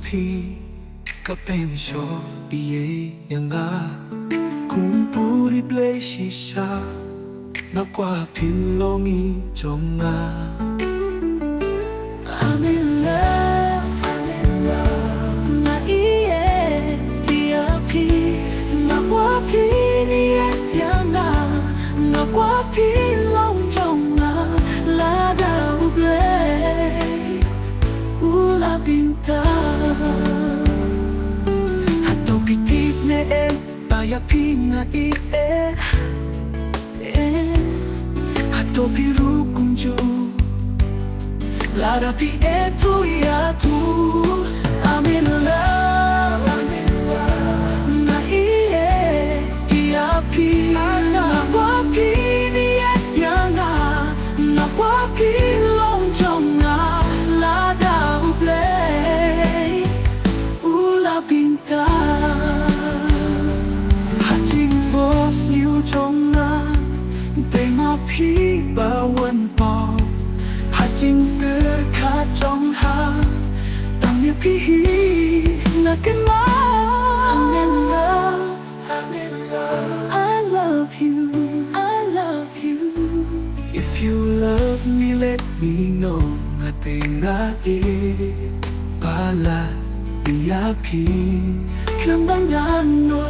พี่ก็เป็นโชคดียังไงkumpuri shisha na kwa pinlongi jonga. I'm in love na iye tiapi na kwa pini etianga na kwa pinlong jonga la da ula binta hato pitik ne ya pinga hato biru kunju lara pi tu ya tu. I'm in love na ia pi na kwa pi ni etianga na kwa pi long jonga la da ula binta liu trong na tay ma phi ba wan po ha jing cơ kha trong ha tang ni phi na ken ma. I'm in love I love you if you love me let me know nga te nga pala ya phi klam bang no